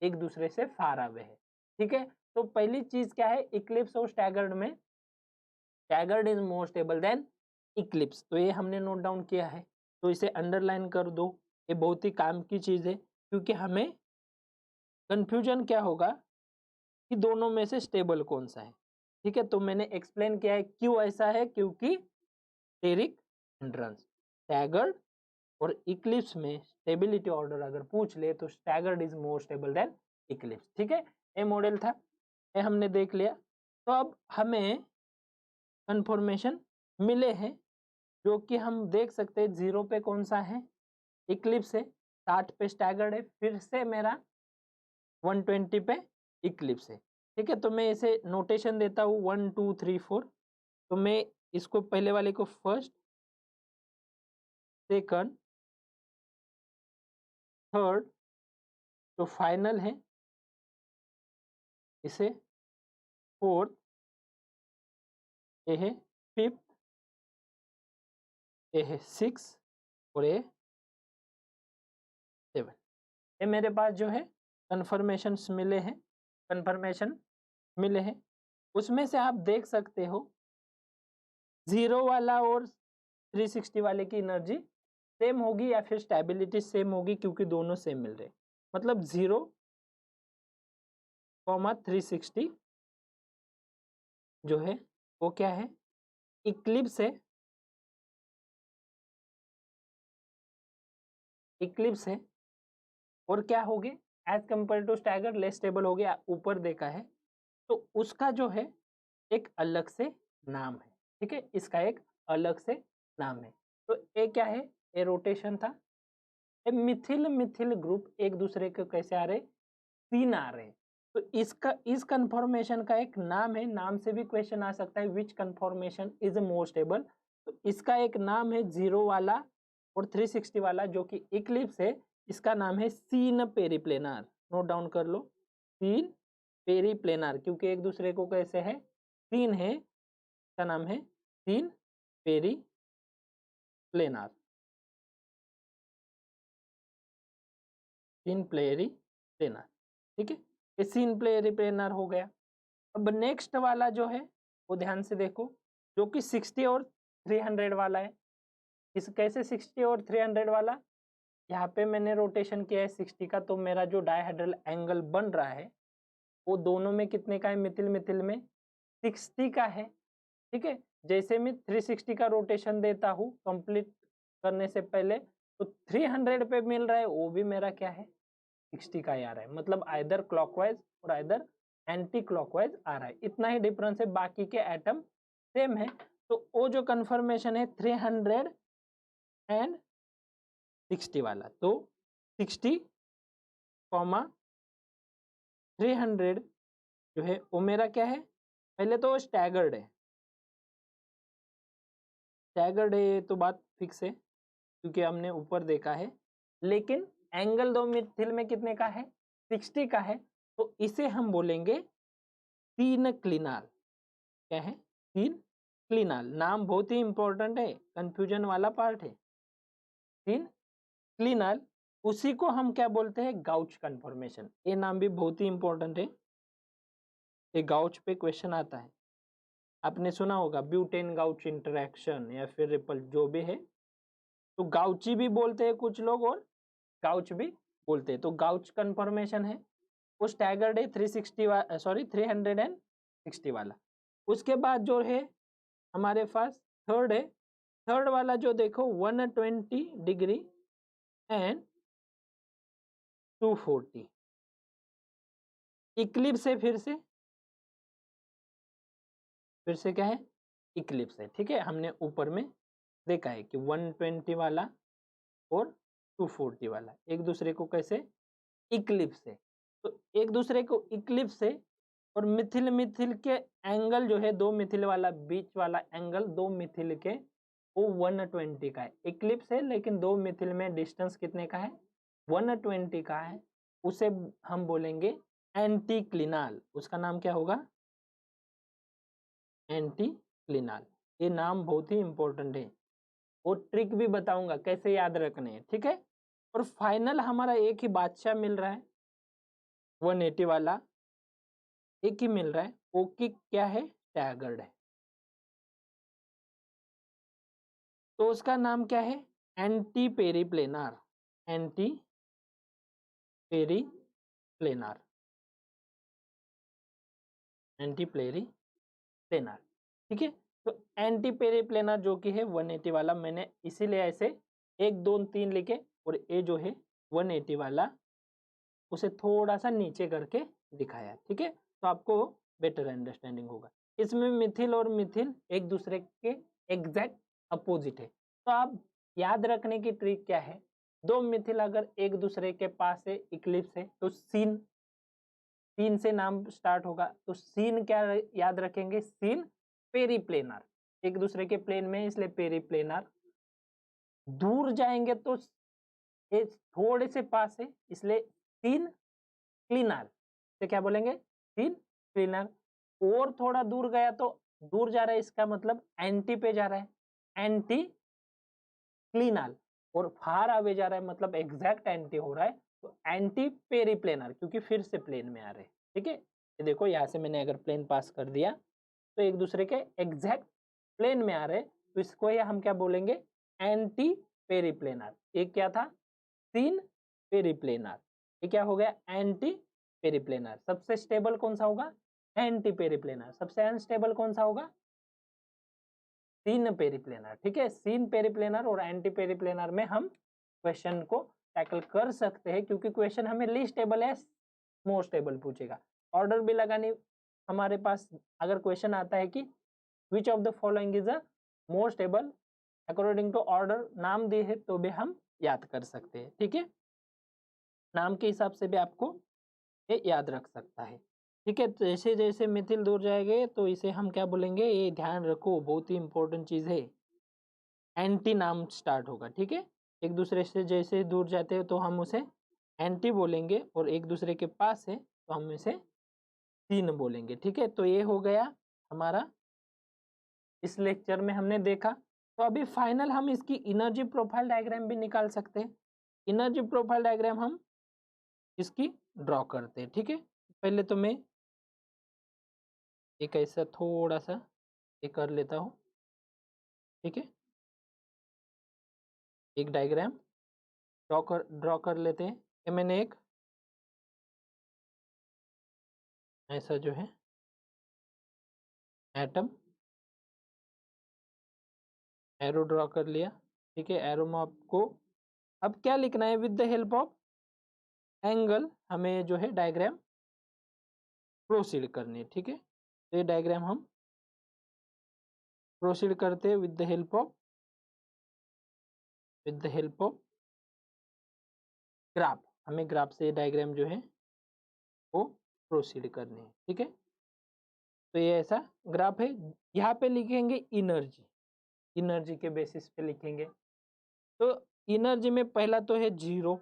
एक दूसरे से फार अवे है। ठीक है, तो पहली चीज क्या है, इक्लिप्स और स्टैगर्ड में staggered is more stable then Eclipse. तो ये हमने नोट डाउन किया है, तो इसे अंडरलाइन कर दो, ये बहुत ही काम की चीज है क्योंकि हमें कंफ्यूजन क्या होगा कि दोनों में से स्टेबल कौन सा है। ठीक है, तो मैंने एक्सप्लेन किया है क्यों ऐसा है, क्योंकि स्टेरिक हिंड्रेंस, स्टैगर्ड और इक्लिप्स में स्टेबिलिटी ऑर्डर अगर पूछ ले तो staggered is more stable then Eclipse. ठीक है, ये मॉडल था, ये हमने देख लिया। तो अब हमें कंफर्मेशन मिले हैं जो कि हम देख सकते हैं, 0 पे कौन सा है, इक्लिप्स है, 60 पे स्टैगर्ड है, फिर से मेरा 120 पे इक्लिप्स है। ठीक है, तो मैं इसे नोटेशन देता हूँ 1 2 3 4। तो मैं इसको पहले वाले को फर्स्ट, सेकंड, थर्ड, तो फाइनल है, इसे फोर्थ, ये है फिफ्थ, ये है सिक्स, और ये 7। ये मेरे पास जो है कन्फर्मेशन मिले हैं। उसमें से आप देख सकते हो 0 वाला और 360 वाले की एनर्जी सेम होगी या फिर स्टेबिलिटी सेम होगी क्योंकि दोनों सेम मिल रहे। मतलब 0, 360 जो है वो क्या है, इक्लिप्स है, और क्या हो गए, as compare to staggered less stable हो गया, ऊपर देखा है। तो उसका जो है एक अलग से नाम है। ठीक है, इसका एक अलग से नाम है। तो ए क्या है, ए रोटेशन था। ए मिथिल मिथिल ग्रुप एक दूसरे के कैसे आ रहे, तीन आ रहे। तो इसका इस कन्फॉर्मेशन का एक नाम है, नाम से भी क्वेश्चन आ सकता है, विच कन्फॉर्मेशन इज मोर स्टेबल। तो इसका एक नाम है 0 वाला और 360 वाला जो कि इक्लिप्स है, इसका नाम है सीन पेरिप्लेनर। नोट डाउन कर लो, सीन पेरिप्लेनर, क्योंकि एक दूसरे को कैसे है, तीन है, इसका नाम है सीन पेरिप्लेनर, सीन पेरिप्लेनर। ठीक है, ये सीन पेरिप्लेनर हो गया। अब नेक्स्ट वाला जो है वो ध्यान से देखो, जो कि 60 और 300 वाला है। इस कैसे 60 और 300 वाला, यहाँ पे मैंने रोटेशन किया है 60 का, तो मेरा जो डायहेड्रल एंगल बन रहा है वो दोनों में कितने का है, मिथिल मिथिल में 60 का है। ठीक है, जैसे मैं 360 का रोटेशन देता हूँ कंप्लीट करने से पहले, तो 300 पे मिल रहा है, वो भी मेरा क्या है, 60 का ही आ रहा है। मतलब आइदर क्लॉकवाइज और आइदर एंटी क्लॉकवाइज आ रहा है, इतना ही डिफरेंस है, बाकी के एटम सेम है। तो वो जो कन्फर्मेशन है 300 एंड 60 वाला, तो 60, 300 जो है वो मेरा क्या है, पहले तो स्टैगर्ड है, स्टैगर्ड है तो बात फिक्स है क्योंकि हमने ऊपर देखा है, लेकिन एंगल दो मिथिल में कितने का है, 60 का है। तो इसे हम बोलेंगे तीन क्लिनाल। क्या है, तीन क्लिनाल। नाम बहुत ही इंपॉर्टेंट है, कंफ्यूजन वाला पार्ट है, तीन क्लिनाल। उसी को हम क्या बोलते हैं, गाउच कन्फॉर्मेशन। ये नाम भी बहुत ही इंपॉर्टेंट है, ये गाउच पे क्वेश्चन आता है, आपने सुना होगा ब्यूटेन गाउच इंटरेक्शन या फिर रिपल जो भी है, तो गाउची भी बोलते हैं कुछ लोग और गाउच भी बोलते हैं। तो गाउच कन्फर्मेशन है, वो स्टैगर्ड है 360 वाला। उसके बाद जो है हमारे पास थर्ड है, थर्ड वाला जो देखो 120 डिग्री एंड 240 इक्लिप्स है, फिर से क्या है, इक्लिप्स है। ठीक है, हमने ऊपर में देखा है कि 120 वाला और 240 वाला एक दूसरे को कैसे, इक्लिप्स है। तो एक दूसरे को इक्लिप्स है, और मिथिल मिथिल के एंगल जो है, दो मिथिल वाला बीच वाला एंगल दो मिथिल के वो 120 का है। इक्लिप्स है लेकिन दो मिथिल में डिस्टेंस कितने का है, 120 का है। उसे हम बोलेंगे एंटी क्लिनाल। उसका नाम क्या होगा, एंटी क्लिनाल। ये नाम बहुत ही इंपॉर्टेंट है, और ट्रिक भी बताऊंगा कैसे याद रखने हैं। ठीक है, और फाइनल हमारा एक ही बादशाह मिल रहा है, 180 वाला एक ही मिल रहा है, वो की क्या है, स्टैगर्ड है। तो उसका नाम क्या है, एंटी पेरिप्लेनर, एंटी पेरिप्लेनर, एंटी पेरिप्लेनर। ठीक है, तो एंटी पेरिप्लेनर जो कि है 180 वाला, मैंने इसीलिए ऐसे 1 2 3 लिखे, और ये जो है 180 वाला उसे थोड़ा सा नीचे करके दिखाया। ठीक है, तो आपको बेटर अंडरस्टैंडिंग होगा। इसमें मिथिल और मिथिल एक दूसरे के एग्जैक्ट अपोजिट है। तो आप याद रखने की ट्रिक क्या है, दो मिथिल अगर एक दूसरे के पास है, इक्लिप्स है, तो सीन, सीन से नाम स्टार्ट होगा, तो सीन क्या याद रखेंगे, सीन पेरिप्लेनर, एक दूसरे के प्लेन में, इसलिए पेरिप्लेनर। दूर जाएंगे तो ये थोड़े से पास है, इसलिए सीन क्लीनर से क्या बोलेंगे, सीन क्लीनर। और थोड़ा दूर गया तो दूर जा रहा है, इसका मतलब एंटी पे जा रहा है, एंटी क्लीनल। और फार अवे जा रहा है मतलब एग्जैक्ट एंटी हो रहा है, तो एंटी पेरिप्लेनर, क्योंकि फिर से प्लेन में आ रहे हैं। ठीक है, ये देखो यहाँ से मैंने अगर प्लेन पास कर दिया तो एक दूसरे के एग्जैक्ट प्लेन में आ रहे, तो इसको ये हम क्या बोलेंगे, एंटी पेरिप्लेनर। एक क्या था, सीन पेरिप्लेनर, ये क्या हो गया, एंटी पेरिप्लेनर। सबसे स्टेबल कौन सा होगा, एंटी पेरिप्लेनर। सबसे अनस्टेबल कौन सा होगा, सीन पेरिप्लेनर। ठीक है, सीन पेरिप्लेनर और एंटी पेरिप्लेनर में हम क्वेश्चन को टैकल कर सकते हैं, क्योंकि क्वेश्चन हमें लीस्ट स्टेबल है मोस्ट स्टेबल पूछेगा। ऑर्डर भी लगानी हमारे पास, अगर क्वेश्चन आता है कि which of the following is a more stable according to order, नाम दिए है तो भी हम याद कर सकते हैं, ठीक है, नाम के हिसाब से भी आपको ये याद रख सकता है, ठीक है। तो जैसे जैसे मिथिल दूर जाएंगे तो इसे हम क्या बोलेंगे, ये ध्यान रखो, बहुत ही इंपॉर्टेंट चीज है, एंटी नाम स्टार्ट होगा, ठीक है। एक दूसरे से जैसे दूर जाते हैं तो हम उसे एंटी बोलेंगे, और एक दूसरे के पास है तो हम इसे तीन बोलेंगे, ठीक है। तो ये हो गया हमारा, इस लेक्चर में हमने देखा। तो अभी फाइनल हम इसकी एनर्जी प्रोफाइल डायग्राम भी निकाल सकते हैं। एनर्जी प्रोफाइल डायग्राम हम इसकी ड्रॉ करते हैं, ठीक है। पहले तो मैं एक ऐसा थोड़ा सा ये कर लेता हूँ, ठीक है, एक डायग्राम ड्रॉ कर लेते हैं। ये मैंने एक ऐसा जो है एटम एरो ड्रॉ कर लिया, ठीक है। एरो में आपको अब क्या लिखना है, with the help of angle हमें जो है डायग्राम प्रोसीड करनी है, ठीक है। तो ये डायग्राम हम प्रोसीड करते हैं with the help of graph, हमें ग्राफ से डायग्राम जो है वो प्रोसीड करनी है, ठीक है। तो ये ऐसा ग्राफ है, यहाँ पे लिखेंगे एनर्जी, एनर्जी के बेसिस पे लिखेंगे। तो एनर्जी में पहला तो है जीरो,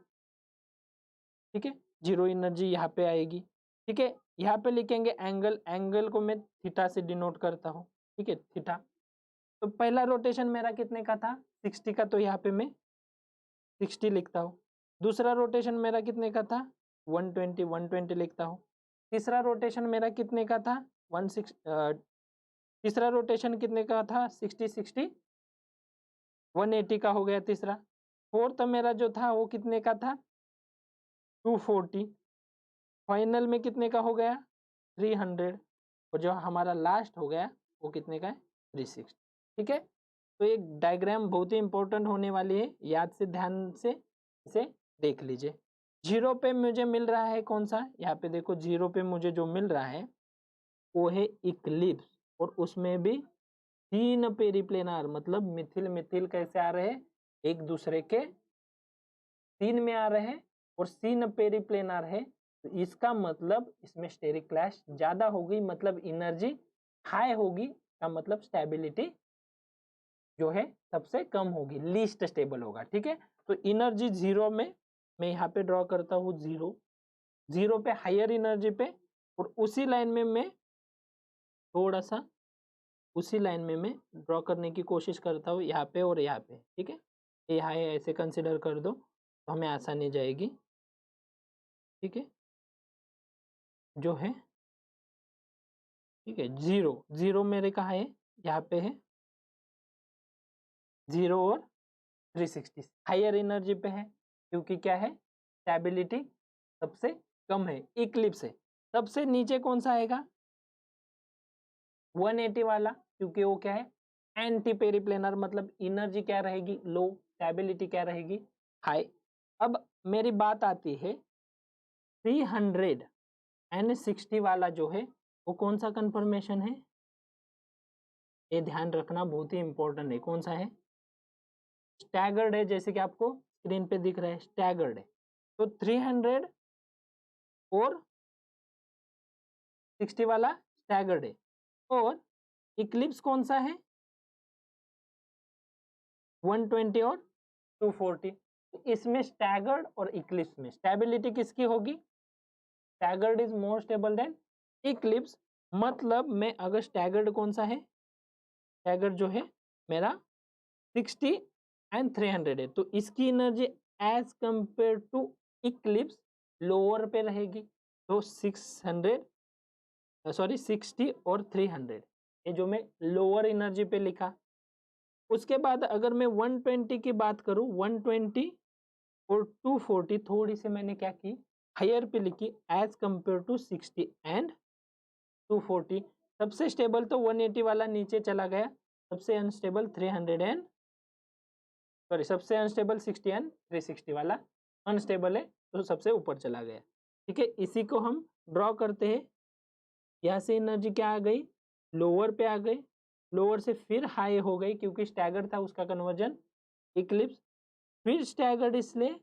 ठीक है, जीरो एनर्जी यहाँ पे आएगी, ठीक है। यहाँ पे लिखेंगे एंगल, एंगल को मैं थीटा से डिनोट करता हूँ, ठीक है, थीटा। तो पहला रोटेशन मेरा कितने का था, 60 का, तो यहाँ पे मैं 60 लिखता हूँ। दूसरा रोटेशन मेरा कितने का था, 120 लिखता हूँ। तीसरा रोटेशन मेरा कितने का था, 16, तीसरा रोटेशन कितने का था, 60 180 का हो गया तीसरा। फोर्थ मेरा जो था वो कितने का था, 240। फाइनल में कितने का हो गया, 300। और जो हमारा लास्ट हो गया वो कितने का है, 360, ठीक है। तो एक डायग्राम बहुत ही इंपॉर्टेंट होने वाली है, याद से ध्यान से इसे देख लीजिए। जीरो पे मुझे मिल रहा है कौन सा, यहाँ पे देखो, जीरो पे मुझे जो मिल रहा है वो है इक्लिप्स, और उसमें भी तीन पेरिप्लेनार, मतलब मिथिल मिथिल कैसे आ रहे हैं, एक दूसरे के तीन में आ रहे हैं, और तीन पेरिप्लेनार है, तो इसका मतलब इसमें स्टेरिक क्लैश ज्यादा होगी, मतलब एनर्जी हाई होगी, का मतलब स्टेबिलिटी जो है सबसे कम होगी, लीस्ट स्टेबल होगा, ठीक है। तो एनर्जी जीरो में मैं यहाँ पे ड्रॉ करता हूँ, जीरो, जीरो पे हायर एनर्जी पे, और उसी लाइन में मैं थोड़ा सा उसी लाइन में मैं ड्रॉ करने की कोशिश करता हूँ, यहाँ पे और यहाँ पे, ठीक है। ये यहाँ ऐसे कंसिडर कर दो तो हमें आसानी जाएगी, ठीक है, जो है, ठीक है। जीरो, जीरो मेरे कहाँ है, यहाँ पे है, जीरो और 360 हायर एनर्जी पे है, क्योंकि क्या है, स्टेबिलिटी सबसे कम है, इक्लिप्स है। सबसे नीचे कौन सा आएगा, 180 वाला, क्योंकि वो क्या है, एंटी पेरिप्लेनर, मतलब एनर्जी क्या रहेगी, लो, स्टेबिलिटी क्या रहेगी, हाई। अब मेरी बात आती है 360 वाला जो है वो कौन सा कंफर्मेशन है, ये ध्यान रखना, बहुत ही इंपॉर्टेंट है, कौन सा है, स्टैगर्ड है, जैसे कि आपको स्क्रीन पे दिख रहा है, स्टैगर्ड है। तो 300 और 60 वाला स्टैगर्ड है, और इक्लिप्स कौन सा है, 120 और 240। तो इसमें स्टैगर्ड और इक्लिप्स में स्टेबिलिटी किसकी होगी, staggered is more stable then Eclipse. मतलब मैं अगर स्टैगर्ड कौन सा है, स्टैगर्ड जो है मेरा 60 एंड 300 है, तो इसकी energy as compare to eclipse lower पे रहेगी, तो 60 और 300, ये जो मैं लोअर एनर्जी पे लिखा। उसके बाद अगर मैं 120 की बात करूं, 120 और 240 थोड़ी सी मैंने क्या की, हायर पे लिखी, एज कंपेयर टू 60 एंड 240। सबसे स्टेबल तो 180 वाला नीचे चला गया, सबसे अनस्टेबल 300 एंड सबसे अनस्टेबल 60 एंड 360 वाला अनस्टेबल है, तो सबसे ऊपर चला गया, ठीक है। इसी को हम ड्रॉ करते हैं, यहाँ से एनर्जी क्या आ गई, लोअर पे आ गई, लोअर से फिर हाई हो गई क्योंकि स्टैगर्ड था उसका कन्वर्जन इक्लिप्स, फिर स्टैगर्ड इसलिए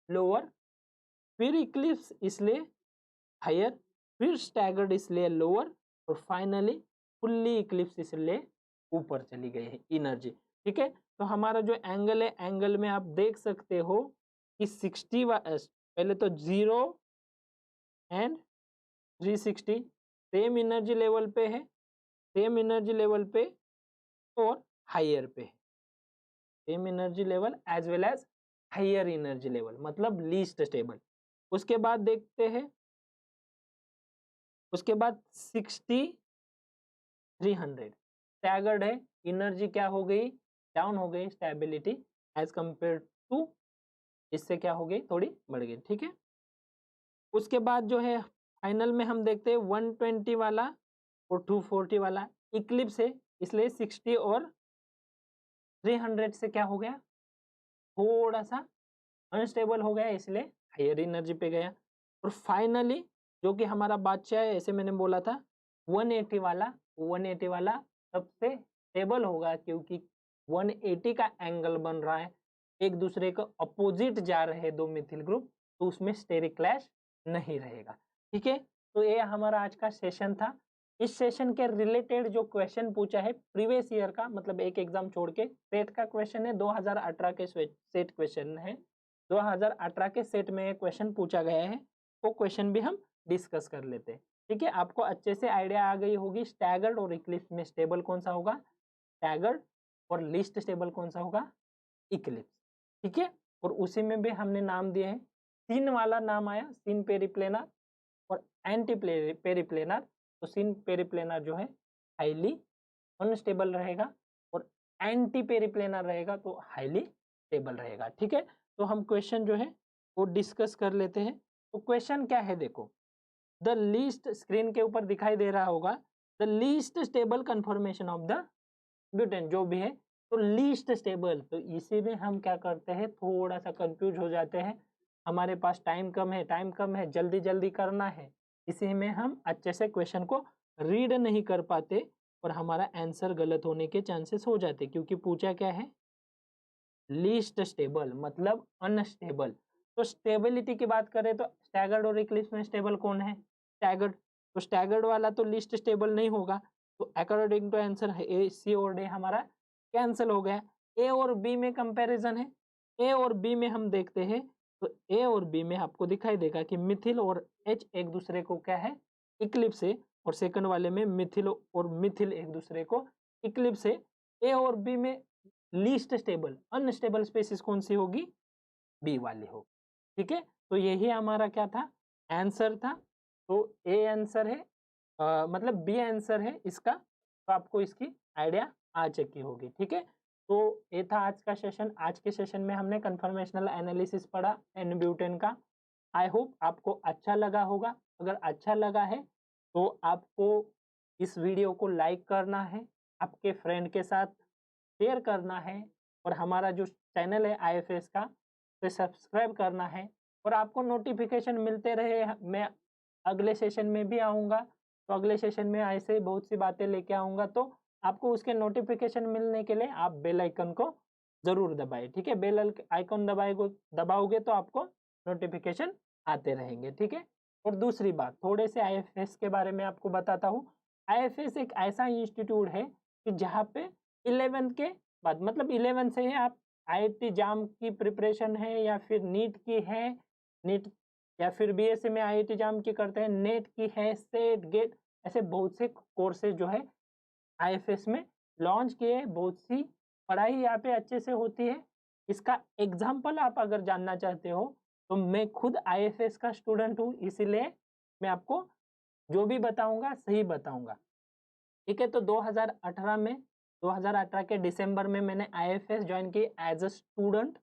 लोअर, फिर इक्लिप्स इसलिए हायर, फिर स्टैगर्ड इसलिए लोअर और फाइनली फुल्ली इक्लिप्स इसलिए ऊपर चली गई है एनर्जी। ठीक है, तो हमारा जो एंगल है, एंगल में आप देख सकते हो कि 60 पहले तो 0 एंड 360 सेम एनर्जी लेवल पे है, सेम एनर्जी लेवल पे और हायर पे है, same energy level as well as higher energy level, मतलब लीस्ट स्टेबल। उसके बाद देखते हैं, उसके बाद 60 300 स्टैगर्ड है, एनर्जी क्या हो गई, डाउन हो गई, स्टेबिलिटी एज कंपेयर टू इससे क्या हो गई, थोड़ी बढ़ गई। ठीक है, उसके बाद जो है फाइनल में हम देखते हैं 120 वाला और 240 वाला इक्लिप्स है, इसलिए 60 और 300 से क्या हो गया, थोड़ा सा अनस्टेबल हो गया, इसलिए हायर एनर्जी पे गया। और फाइनली जो कि हमारा बादशाह है, ऐसे मैंने बोला था 180 वाला सबसे स्टेबल होगा क्योंकि 180 का एंगल बन रहा है, एक दूसरे को अपोजिट जा रहे हैं दो मिथिल ग्रुप, तो उसमें स्टेरिक क्लैश नहीं रहेगा। ठीक है, तो ये हमारा आज का सेशन था। इस सेशन के रिलेटेड जो क्वेश्चन पूछा है प्रीवियस ईयर का, मतलब एक एग्जाम छोड़ के सेट का क्वेश्चन है, 2018 के सेट क्वेश्चन है, 2018 के सेट में क्वेश्चन पूछा गया है, वो क्वेश्चन भी हम डिस्कस कर लेते हैं। ठीक है, आपको अच्छे से आइडिया आ गई होगी स्टैगर्ड और इक्लिप्स में स्टेबल कौन सा होगा, स्टैगर्ड, और लीस्ट स्टेबल कौन सा होगा, इक्लिप्स। ठीक है, और उसी में भी हमने नाम दिए हैं, सिन वाला नाम आया, सिन पेरिप्लेनर और एंटी पेरिप्लेनर। तो सिन पेरिप्लेनर जो है हाईली अनस्टेबल रहेगा और एंटी पेरिप्लेनर रहेगा तो हाईली स्टेबल रहेगा। ठीक है, तो हम क्वेश्चन जो है वो डिस्कस कर लेते हैं। तो क्वेश्चन क्या है, देखो, द लीस्ट, स्क्रीन के ऊपर दिखाई दे रहा होगा, the least stable confirmation of the butane, जो भी है, तो लीस्ट स्टेबल, तो इसी में हम क्या करते हैं, थोड़ा सा कंफ्यूज हो जाते हैं, हमारे पास टाइम कम है, जल्दी जल्दी करना है, इसी में हम अच्छे से क्वेश्चन को रीड नहीं कर पाते और हमारा आंसर गलत होने के चांसेस हो जाते, क्योंकि पूछा क्या है, लीस्ट स्टेबल मतलब अनस्टेबल। तो स्टेबिलिटी की बात करें तो स्टैगर्ड और इक्लिप्स में स्टेबल कौन है, स्टैगर्ड, तो स्टैगर्ड वाला तो लीस्ट स्टेबल नहीं होगा, तो अकॉर्डिंग टू आंसर ए, सी और डी हमारा कैंसिल हो गया। ए और बी में कंपैरिजन है, ए और बी में हम देखते हैं, तो ए और बी में आपको दिखाई देगा कि मिथिल और एच एक दूसरे को क्या है, इक्लिप्स है, और सेकंड वाले में मिथिल और मिथिल एक दूसरे को इक्लिप्स है। ए और बी में लीस्ट स्टेबल अनस्टेबल स्पेसिस कौन सी होगी, बी वाली होगी। ठीक है, तो यही हमारा क्या था, आंसर था। तो ए आंसर है, मतलब बी आंसर है इसका, तो आपको इसकी आइडिया आ चुकी होगी। ठीक है, तो ये था आज का सेशन। आज के सेशन में हमने कंफर्मेशनल एनालिसिस पढ़ा एन ब्यूटेन का। आई होप आपको अच्छा लगा होगा। अगर अच्छा लगा है तो आपको इस वीडियो को लाइक करना है, आपके फ्रेंड के साथ शेयर करना है, और हमारा जो चैनल है आईएफएस का, उसे सब्सक्राइब करना है, और आपको नोटिफिकेशन मिलते रहे। मैं अगले सेशन में भी आऊँगा, तो अगले सेशन में ऐसे बहुत सी बातें लेके आऊँगा, तो आपको उसके नोटिफिकेशन मिलने के लिए आप बेल आइकन को ज़रूर दबाएँ। ठीक है, बेल आइकन दबाओगे तो आपको नोटिफिकेशन आते रहेंगे। ठीक है, और दूसरी बात, थोड़े से आईएफएस के बारे में आपको बताता हूँ। आईएफएस एक ऐसा इंस्टीट्यूट है कि जहाँ पे 11th के बाद, मतलब 11 से ही आप आईआईटी जाम की प्रिपरेशन है या फिर नीट की है, नीट या फिर बीएससी में आईआईटी जाम की करते हैं, नेट की है, सेट गेट, ऐसे बहुत से कोर्सेज जो है आईएफएस में लॉन्च किए। बहुत सी पढ़ाई यहाँ पे अच्छे से होती है। इसका एग्जाम्पल आप अगर जानना चाहते हो तो मैं खुद आईएफएस का स्टूडेंट हूँ, इसीलिए मैं आपको जो भी बताऊंगा सही बताऊंगा। ठीक है, तो 2018 के दिसंबर में मैंने आईएफएस ज्वाइन की एज अ स्टूडेंट,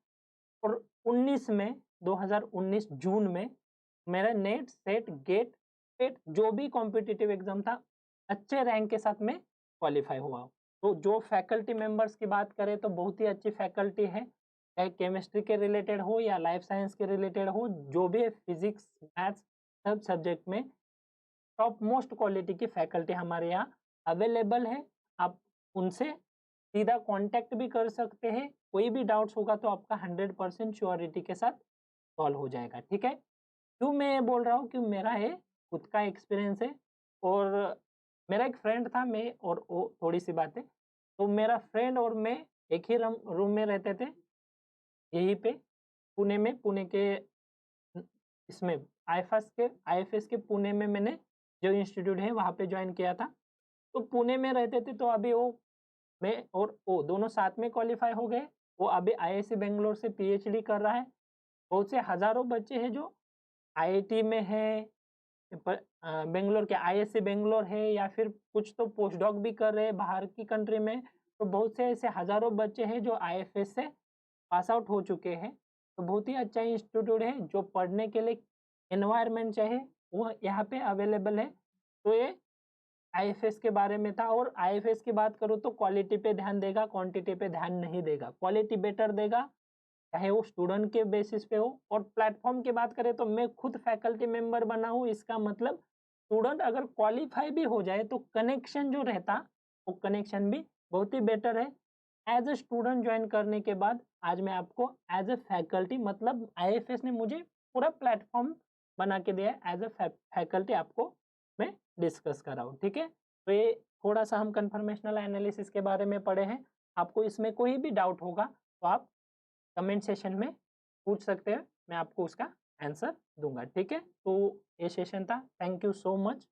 और 2019 जून में मेरा नेट सेट गेट पेट जो भी कॉम्पिटिटिव एग्जाम था अच्छे रैंक के साथ में क्वालिफाई हुआ। तो जो फैकल्टी मेंबर्स की बात करें तो बहुत ही अच्छी फैकल्टी है, चाहे केमिस्ट्री के रिलेटेड हो या लाइफ साइंस के रिलेटेड हो, जो भी है फिजिक्स मैथ्स सब सब्जेक्ट में टॉप मोस्ट क्वालिटी की फैकल्टी हमारे यहाँ अवेलेबल है। आप उनसे सीधा कांटेक्ट भी कर सकते हैं। कोई भी डाउट्स होगा तो आपका 100% श्योरिटी के साथ सॉल्व हो जाएगा, ठीक है। क्यों मैं ये बोल रहा हूँ कि मेरा ये खुद का एक्सपीरियंस है और मेरा एक फ्रेंड था, मैं और वो थोड़ी सी बात है। तो मेरा फ्रेंड और मैं एक ही रूम में रहते थे, यहीं पे पुणे में, पुणे के इसमें आईएफएस के पुणे में मैंने जो इंस्टीट्यूट है वहाँ पे ज्वाइन किया था। तो पुणे में रहते थे, तो अभी वो मैं और वो दोनों साथ में क्वालिफाई हो गए। वो अभी आईआईसी बेंगलोर से पीएचडी कर रहा है। बहुत से हज़ारों बच्चे हैं जो आईआईटी में है, बेंगलोर के आईआईसी बेंगलोर है, या फिर कुछ तो पोस्ट डॉक भी कर रहे हैं बाहर की कंट्री में। तो बहुत से ऐसे हज़ारों बच्चे हैं जो आईएफएस से पास आउट हो चुके हैं। तो बहुत ही अच्छा इंस्टीट्यूट है, जो पढ़ने के लिए एनवायरनमेंट चाहिए वो यहाँ पे अवेलेबल है। तो ये आईएफएस के बारे में था। और आईएफएस की बात करूँ तो क्वालिटी पे ध्यान देगा, क्वांटिटी पे ध्यान नहीं देगा। क्वालिटी बेटर देगा, चाहे वो स्टूडेंट के बेसिस पे हो। और प्लेटफॉर्म की बात करें तो मैं खुद फैकल्टी मेंबर बना हूँ। इसका मतलब स्टूडेंट अगर क्वालिफाई भी हो जाए तो कनेक्शन जो रहता, वो कनेक्शन भी बहुत ही बेटर है। एज अ स्टूडेंट ज्वाइन करने के बाद आज मैं आपको एज अ फैकल्टी, मतलब आईएफएस ने मुझे पूरा प्लेटफॉर्म बना के दिया है। एज अ फैकल्टी आपको मैं डिस्कस कर रहा हूँ, ठीक है। तो ये थोड़ा सा हम कन्फर्मेशनल एनालिसिस के बारे में पढ़े हैं। आपको इसमें कोई भी डाउट होगा तो आप कमेंट सेशन में पूछ सकते हैं, मैं आपको उसका आंसर दूंगा, ठीक है। तो ये सेशन था। Thank you so much.